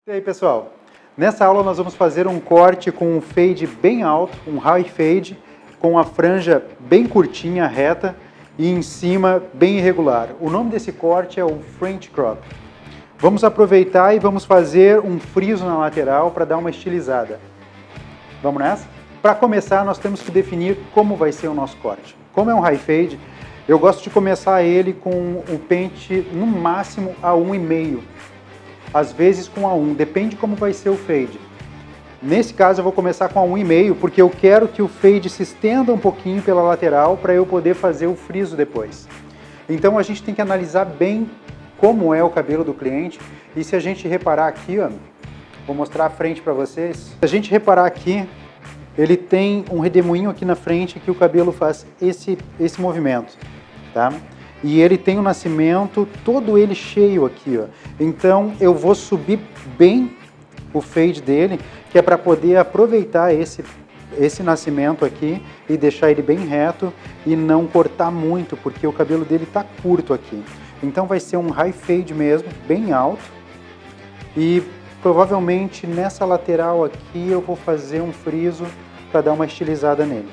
E aí, pessoal? Nessa aula nós vamos fazer um corte com um fade bem alto, um high fade, com a franja bem curtinha, reta, e em cima bem irregular. O nome desse corte é o French Crop. Vamos aproveitar e vamos fazer um friso na lateral para dar uma estilizada. Vamos nessa? Para começar, nós temos que definir como vai ser o nosso corte. Como é um high fade, eu gosto de começar ele com o pente no máximo a 1,5. Às vezes com a 1, depende como vai ser o fade. Nesse caso eu vou começar com a 1,5 porque eu quero que o fade se estenda um pouquinho pela lateral para eu poder fazer o friso depois. Então a gente tem que analisar bem como é o cabelo do cliente e se a gente reparar aqui, ó, vou mostrar a frente para vocês. Se a gente reparar aqui, ele tem um redemoinho aqui na frente que o cabelo faz esse movimento, tá? E ele tem um nascimento todo ele cheio aqui, ó. Então eu vou subir bem o fade dele, que é para poder aproveitar esse nascimento aqui e deixar ele bem reto e não cortar muito, porque o cabelo dele tá curto aqui. Então vai ser um high fade mesmo, bem alto. E provavelmente nessa lateral aqui eu vou fazer um friso para dar uma estilizada nele.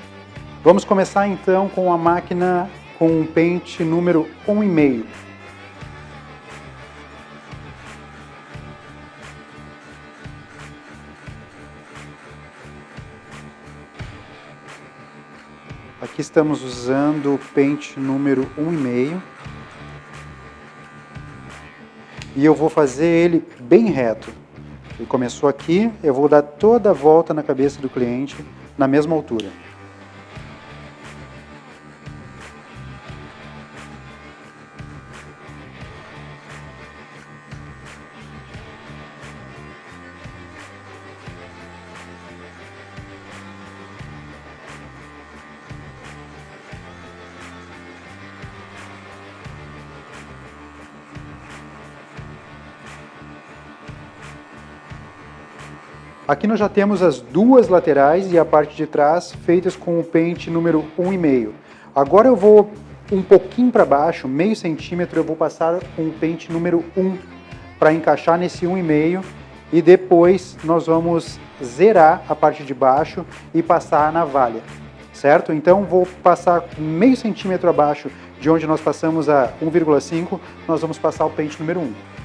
Vamos começar então com a máquina com um pente número 1,5. Aqui estamos usando o pente número 1,5. E eu vou fazer ele bem reto. Ele começou aqui, eu vou dar toda a volta na cabeça do cliente na mesma altura. Aqui nós já temos as duas laterais e a parte de trás feitas com o pente número 1,5. Agora eu vou um pouquinho para baixo, meio centímetro, eu vou passar com o pente número 1 para encaixar nesse 1,5 e depois nós vamos zerar a parte de baixo e passar a navalha, certo? Então vou passar meio centímetro abaixo de onde nós passamos a 1,5, nós vamos passar o pente número 1.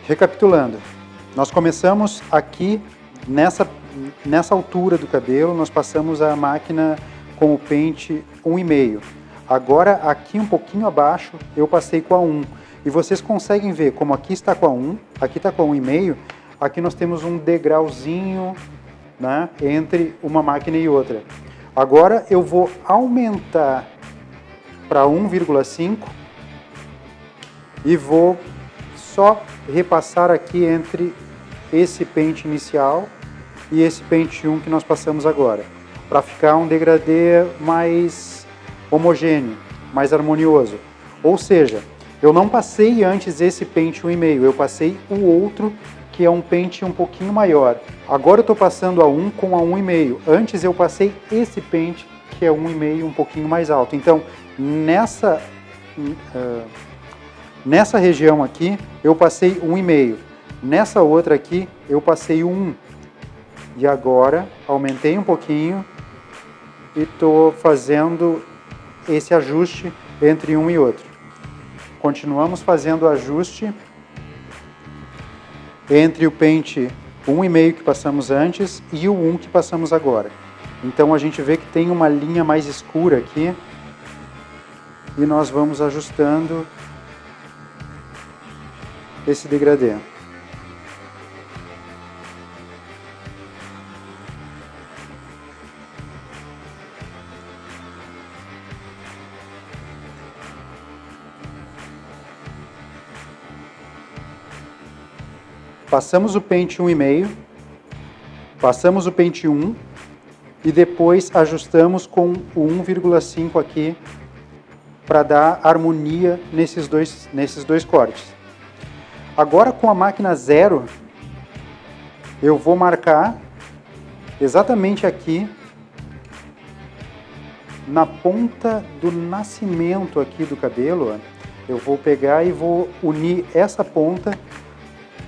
Recapitulando, nós começamos aqui nessa altura do cabelo, nós passamos a máquina com o pente 1,5. Agora aqui um pouquinho abaixo eu passei com a 1. E vocês conseguem ver como aqui está com a 1, aqui está com a 1,5, aqui nós temos um degrauzinho, né, entre uma máquina e outra. Agora eu vou aumentar para 1,5 e vou só repassar aqui entre esse pente inicial e esse pente 1 que nós passamos agora, para ficar um degradê mais homogêneo, mais harmonioso. Ou seja, eu não passei antes esse pente 1,5, eu passei o outro que é um pente um pouquinho maior. Agora eu estou passando a 1 com a 1,5. Antes eu passei esse pente que é 1,5 um pouquinho mais alto. Então nessa região aqui, eu passei 1,5. Nessa outra aqui, eu passei 1. E agora, aumentei um pouquinho e estou fazendo esse ajuste entre um e outro. Continuamos fazendo o ajuste entre o pente 1,5 que passamos antes e o 1 que passamos agora. Então a gente vê que tem uma linha mais escura aqui e nós vamos ajustando esse degradê. Passamos o pente 1,5, passamos o pente 1 e depois ajustamos com o 1,5 aqui para dar harmonia nesses dois cortes. Agora com a máquina 0, eu vou marcar exatamente aqui na ponta do nascimento aqui do cabelo, ó, eu vou pegar e vou unir essa ponta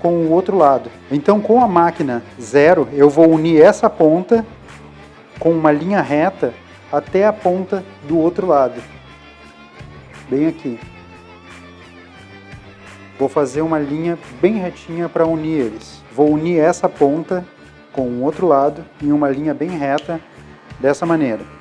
com o outro lado. Então com a máquina 0 eu vou unir essa ponta com uma linha reta até a ponta do outro lado, bem aqui. Vou fazer uma linha bem retinha para unir eles. Vou unir essa ponta com o outro lado em uma linha bem reta dessa maneira.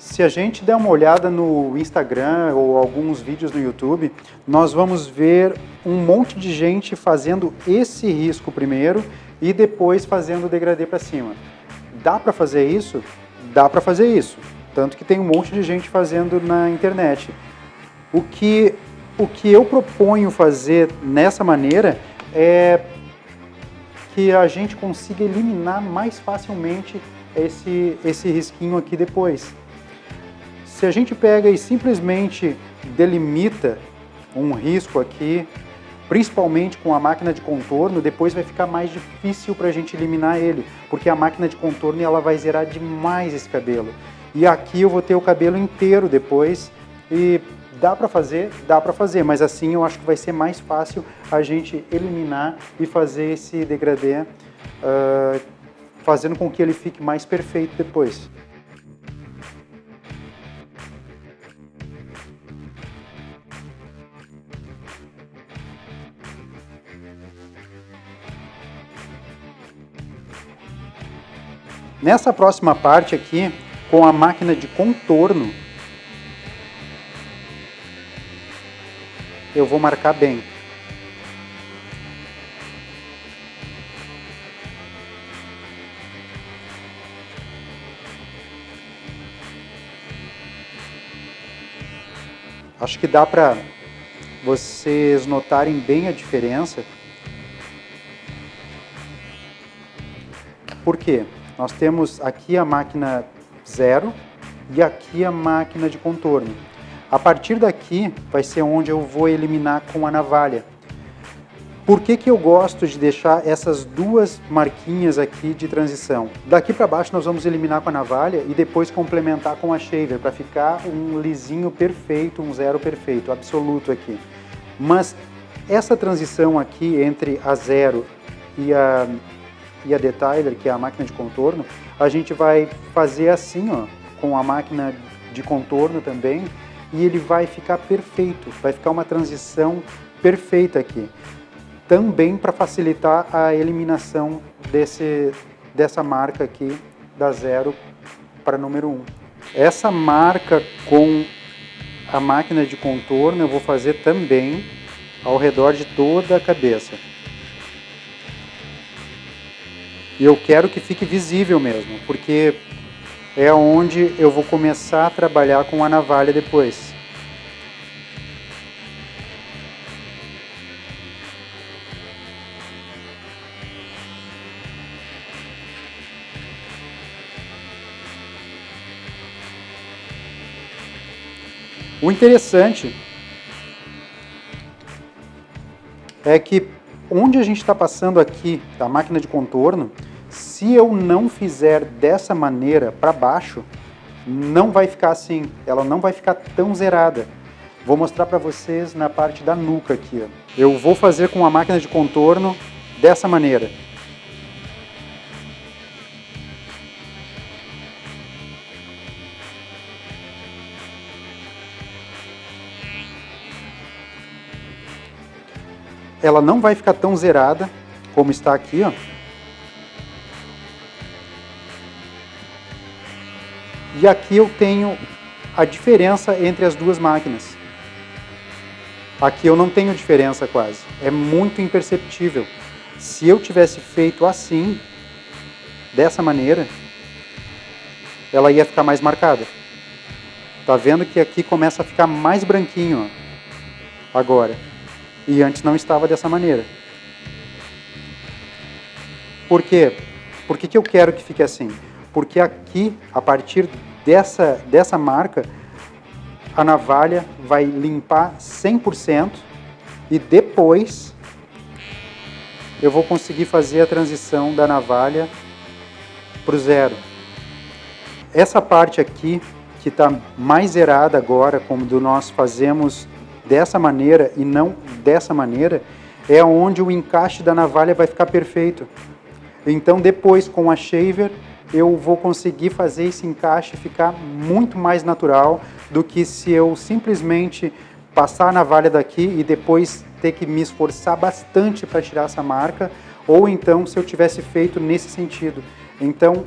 Se a gente der uma olhada no Instagram ou alguns vídeos no YouTube, nós vamos ver um monte de gente fazendo esse risco primeiro e depois fazendo o degradê para cima. Dá para fazer isso? Dá para fazer isso. Tanto que tem um monte de gente fazendo na internet. O que eu proponho fazer nessa maneira é que a gente consiga eliminar mais facilmente esse risquinho aqui depois. Se a gente pega e simplesmente delimita um risco aqui, principalmente com a máquina de contorno, depois vai ficar mais difícil para a gente eliminar ele, porque a máquina de contorno ela vai zerar demais esse cabelo. E aqui eu vou ter o cabelo inteiro depois, e dá para fazer, mas assim eu acho que vai ser mais fácil a gente eliminar e fazer esse degradê, fazendo com que ele fique mais perfeito depois. Nessa próxima parte aqui, com a máquina de contorno, eu vou marcar bem. Acho que dá para vocês notarem bem a diferença. Por quê? Nós temos aqui a máquina 0 e aqui a máquina de contorno. A partir daqui vai ser onde eu vou eliminar com a navalha. Por que eu gosto de deixar essas duas marquinhas aqui de transição? Daqui para baixo nós vamos eliminar com a navalha e depois complementar com a shaver para ficar um lisinho perfeito, um zero perfeito, absoluto aqui. Mas essa transição aqui entre a 0 e a detailer, que é a máquina de contorno, a gente vai fazer assim, ó, com a máquina de contorno também, e ele vai ficar perfeito, vai ficar uma transição perfeita aqui. Também para facilitar a eliminação dessa marca aqui, da 0 para número 1. Essa marca com a máquina de contorno eu vou fazer também ao redor de toda a cabeça. E eu quero que fique visível mesmo, porque é onde eu vou começar a trabalhar com a navalha depois. O interessante é que onde a gente está passando aqui a máquina de contorno, se eu não fizer dessa maneira para baixo, não vai ficar assim, ela não vai ficar tão zerada. Vou mostrar para vocês na parte da nuca aqui. Ó. Eu vou fazer com a máquina de contorno dessa maneira. Ela não vai ficar tão zerada como está aqui, ó. E aqui eu tenho a diferença entre as duas máquinas. Aqui eu não tenho diferença quase, é muito imperceptível. Se eu tivesse feito assim, dessa maneira, ela ia ficar mais marcada. Tá vendo que aqui começa a ficar mais branquinho, ó, agora. E antes não estava dessa maneira. Por quê? Por que eu quero que fique assim? Porque aqui, a partir dessa marca, a navalha vai limpar 100% e depois eu vou conseguir fazer a transição da navalha para o zero. Essa parte aqui, que está mais zerada agora, como nós fazemos dessa maneira e não dessa maneira, é onde o encaixe da navalha vai ficar perfeito. Então depois, com a shaver, eu vou conseguir fazer esse encaixe ficar muito mais natural do que se eu simplesmente passar a navalha daqui e depois ter que me esforçar bastante para tirar essa marca, ou então se eu tivesse feito nesse sentido. Então,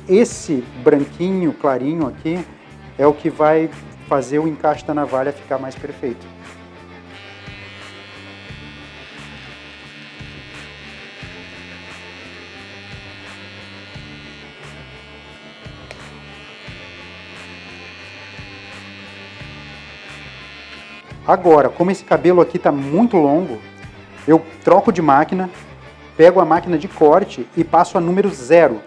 esse branquinho, clarinho aqui, é o que vai fazer o encaixe da navalha ficar mais perfeito. Agora, como esse cabelo aqui está muito longo, eu troco de máquina, pego a máquina de corte e passo a número 0.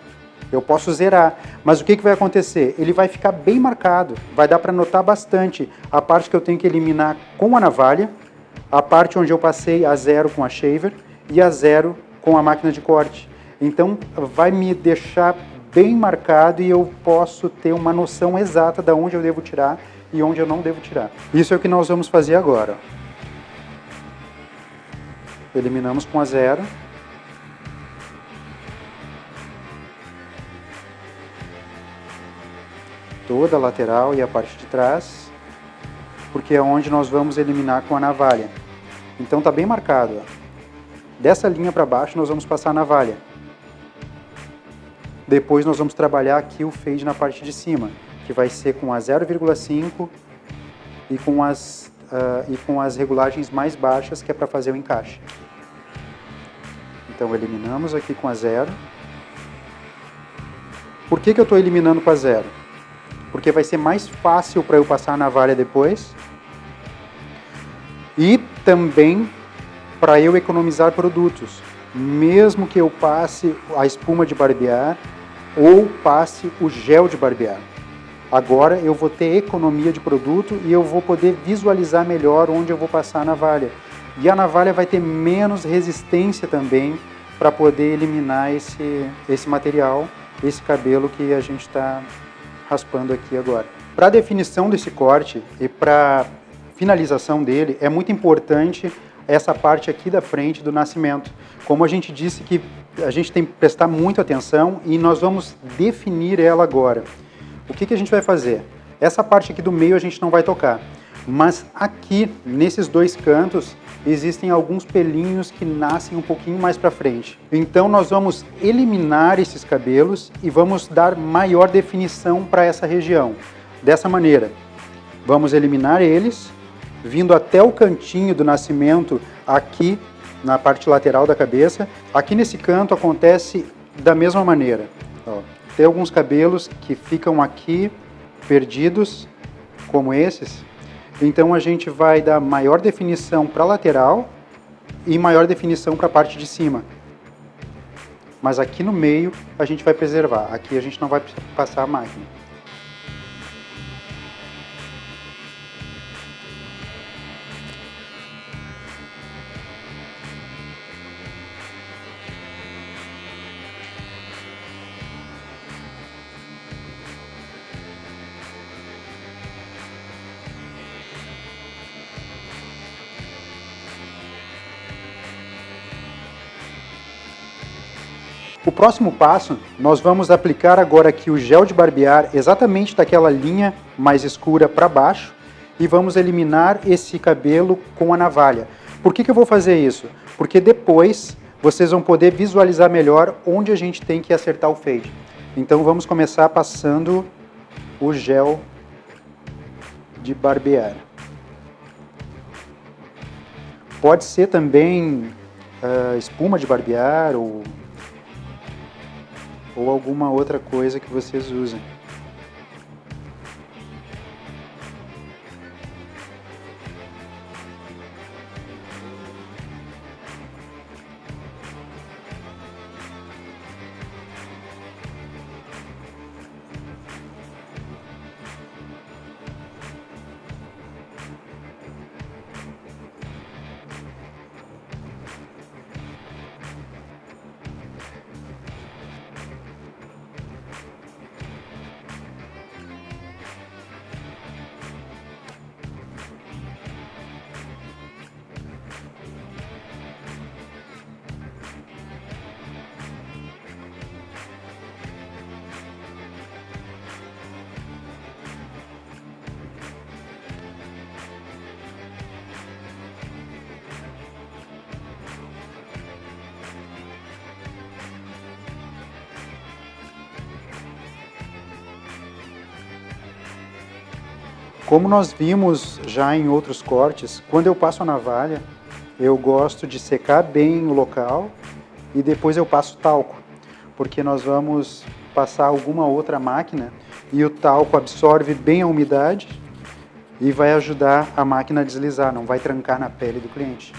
Eu posso zerar, mas o que vai acontecer? Ele vai ficar bem marcado, vai dar para notar bastante a parte que eu tenho que eliminar com a navalha, a parte onde eu passei a 0 com a shaver e a 0 com a máquina de corte. Então vai me deixar bem marcado e eu posso ter uma noção exata de onde eu devo tirar e onde eu não devo tirar. Isso é o que nós vamos fazer agora. Eliminamos com a 0. Toda a lateral e a parte de trás, porque é onde nós vamos eliminar com a navalha. Então tá bem marcado. Ó. Dessa linha para baixo nós vamos passar a navalha. Depois nós vamos trabalhar aqui o fade na parte de cima, que vai ser com a 0,5 e com as regulagens mais baixas, que é para fazer o encaixe. Então eliminamos aqui com a 0. Por que eu estou eliminando com a 0? Porque vai ser mais fácil para eu passar a navalha depois e também para eu economizar produtos, mesmo que eu passe a espuma de barbear ou passe o gel de barbear. Agora eu vou ter economia de produto e eu vou poder visualizar melhor onde eu vou passar a navalha. E a navalha vai ter menos resistência também para poder eliminar esse material, esse cabelo que a gente está raspando aqui agora. Para a definição desse corte e para finalização dele, é muito importante essa parte aqui da frente do nascimento. Como a gente disse que a gente tem que prestar muita atenção e nós vamos definir ela agora. O que a gente vai fazer? Essa parte aqui do meio a gente não vai tocar, mas aqui, nesses dois cantos, existem alguns pelinhos que nascem um pouquinho mais para frente. Então nós vamos eliminar esses cabelos e vamos dar maior definição para essa região. Dessa maneira, vamos eliminar eles, vindo até o cantinho do nascimento aqui na parte lateral da cabeça. Aqui nesse canto acontece da mesma maneira. Ó, tem alguns cabelos que ficam aqui perdidos, como esses. Então a gente vai dar maior definição para a lateral e maior definição para a parte de cima. Mas aqui no meio a gente vai preservar. Aqui a gente não vai passar a máquina. O próximo passo, nós vamos aplicar agora aqui o gel de barbear exatamente daquela linha mais escura para baixo e vamos eliminar esse cabelo com a navalha. Por que eu vou fazer isso? Porque depois vocês vão poder visualizar melhor onde a gente tem que acertar o fade. Então vamos começar passando o gel de barbear. Pode ser também espuma de barbear ou alguma outra coisa que vocês usem. Como nós vimos já em outros cortes, quando eu passo a navalha, eu gosto de secar bem o local e depois eu passo talco, porque nós vamos passar alguma outra máquina e o talco absorve bem a umidade e vai ajudar a máquina a deslizar, não vai trancar na pele do cliente.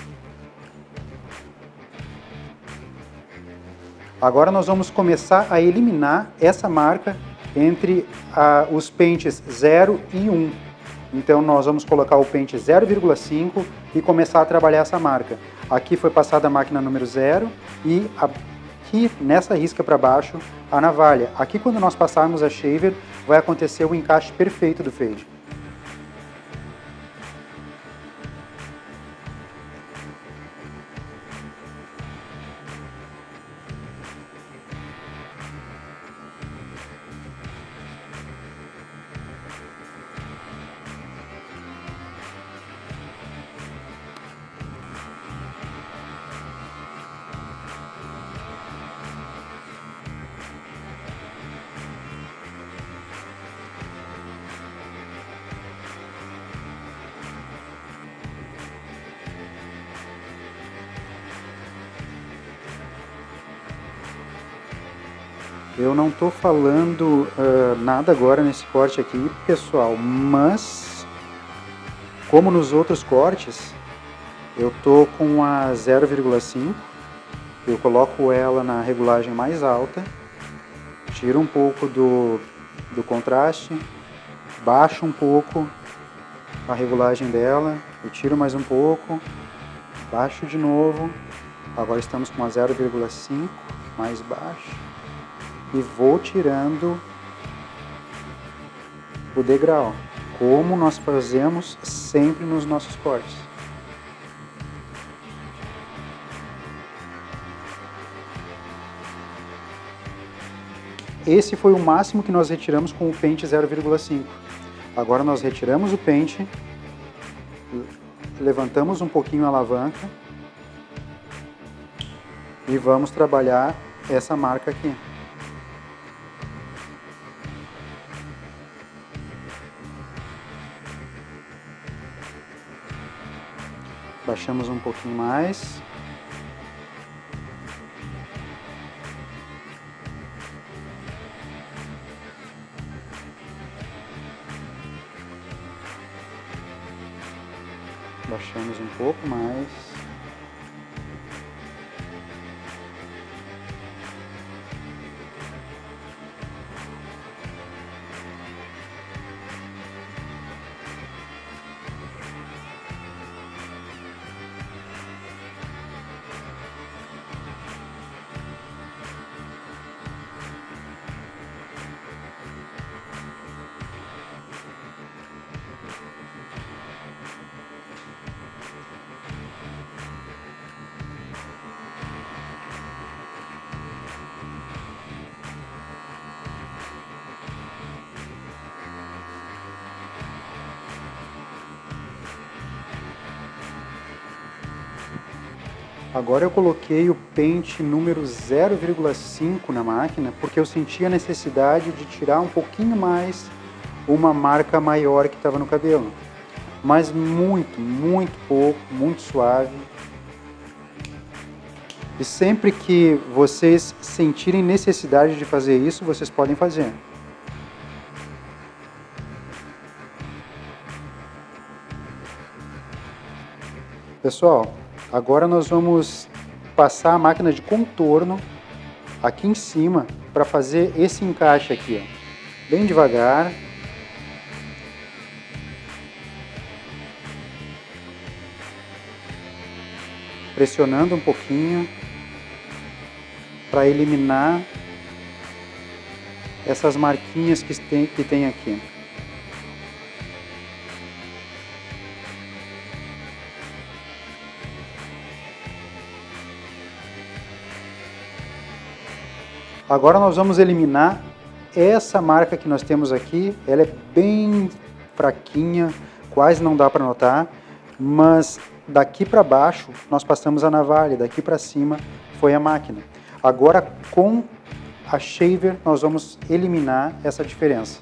Agora nós vamos começar a eliminar essa marca entre os pentes 0 e 1. Então nós vamos colocar o pente 0,5 e começar a trabalhar essa marca. Aqui foi passada a máquina número 0 e aqui nessa risca para baixo a navalha. Aqui quando nós passarmos a shaver vai acontecer o encaixe perfeito do fade. Eu não estou falando nada agora nesse corte aqui, pessoal, mas como nos outros cortes, eu estou com a 0,5, eu coloco ela na regulagem mais alta, tiro um pouco do contraste, baixo um pouco a regulagem dela, eu tiro mais um pouco, baixo de novo, agora estamos com a 0,5, mais baixo. E vou tirando o degrau, como nós fazemos sempre nos nossos cortes. Esse foi o máximo que nós retiramos com o pente 0,5. Agora nós retiramos o pente, levantamos um pouquinho a alavanca e vamos trabalhar essa marca aqui. Baixamos um pouquinho mais. Baixamos um pouco mais. Agora eu coloquei o pente número 0,5 na máquina porque eu senti a necessidade de tirar um pouquinho mais uma marca maior que estava no cabelo. Mas muito, muito pouco, muito suave. E sempre que vocês sentirem necessidade de fazer isso, vocês podem fazer. Pessoal, agora nós vamos passar a máquina de contorno aqui em cima para fazer esse encaixe aqui, ó. Bem devagar. Pressionando um pouquinho para eliminar essas marquinhas que tem aqui. Agora nós vamos eliminar essa marca que nós temos aqui. Ela é bem fraquinha, quase não dá para notar, mas daqui para baixo nós passamos a navalha, daqui para cima foi a máquina. Agora com a shaver nós vamos eliminar essa diferença.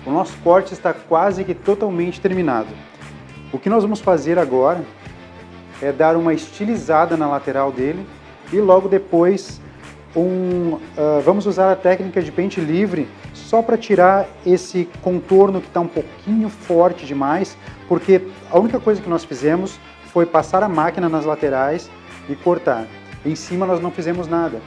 O nosso corte está quase que totalmente terminado. O que nós vamos fazer agora é dar uma estilizada na lateral dele e logo depois vamos usar a técnica de pente livre só para tirar esse contorno que está um pouquinho forte demais, porque a única coisa que nós fizemos foi passar a máquina nas laterais e cortar. Em cima nós não fizemos nada.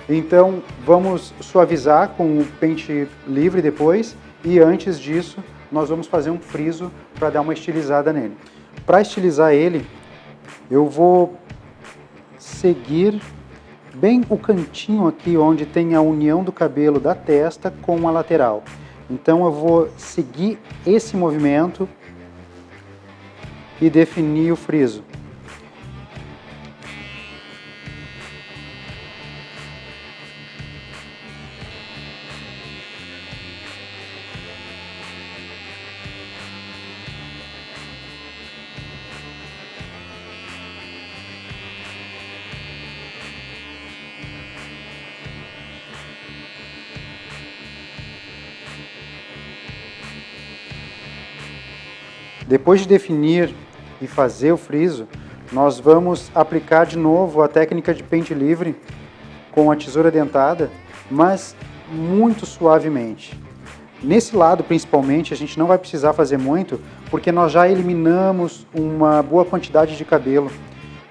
Então vamos suavizar com o pente livre depois. E antes disso, nós vamos fazer um friso para dar uma estilizada nele. Para estilizar ele, eu vou seguir bem o cantinho aqui onde tem a união do cabelo da testa com a lateral. Então eu vou seguir esse movimento e definir o friso. Depois de definir e fazer o friso, nós vamos aplicar de novo a técnica de pente livre com a tesoura dentada, mas muito suavemente. Nesse lado, principalmente, a gente não vai precisar fazer muito, porque nós já eliminamos uma boa quantidade de cabelo.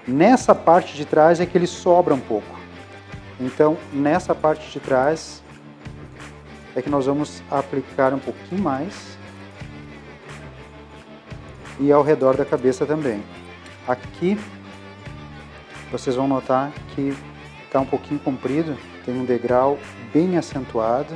Nessa parte de trás é que ele sobra um pouco. Então, nessa parte de trás é que nós vamos aplicar um pouquinho mais. E ao redor da cabeça também. Aqui, vocês vão notar que está um pouquinho comprido, tem um degrau bem acentuado.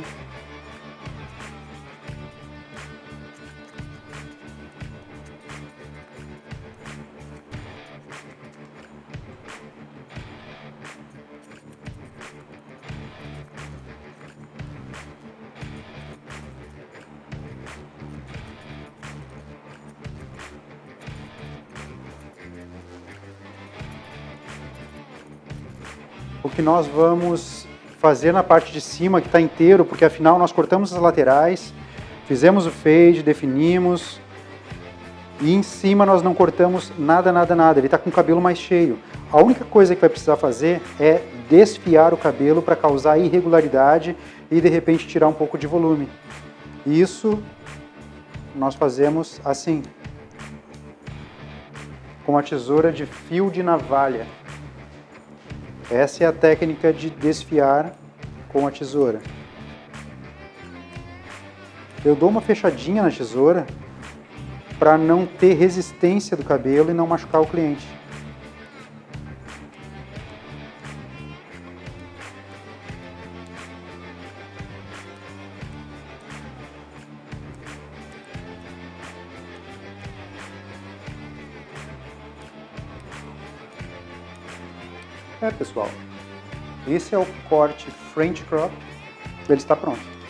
O que nós vamos fazer na parte de cima, que está inteiro, porque afinal nós cortamos as laterais, fizemos o fade, definimos, e em cima nós não cortamos nada, nada, nada. Ele está com o cabelo mais cheio. A única coisa que vai precisar fazer é desfiar o cabelo para causar irregularidade e de repente tirar um pouco de volume. Isso nós fazemos assim. com a tesoura de fio de navalha. Essa é a técnica de desfiar com a tesoura. Eu dou uma fechadinha na tesoura para não ter resistência do cabelo e não machucar o cliente. Pessoal, esse é o corte French Crop, ele está pronto.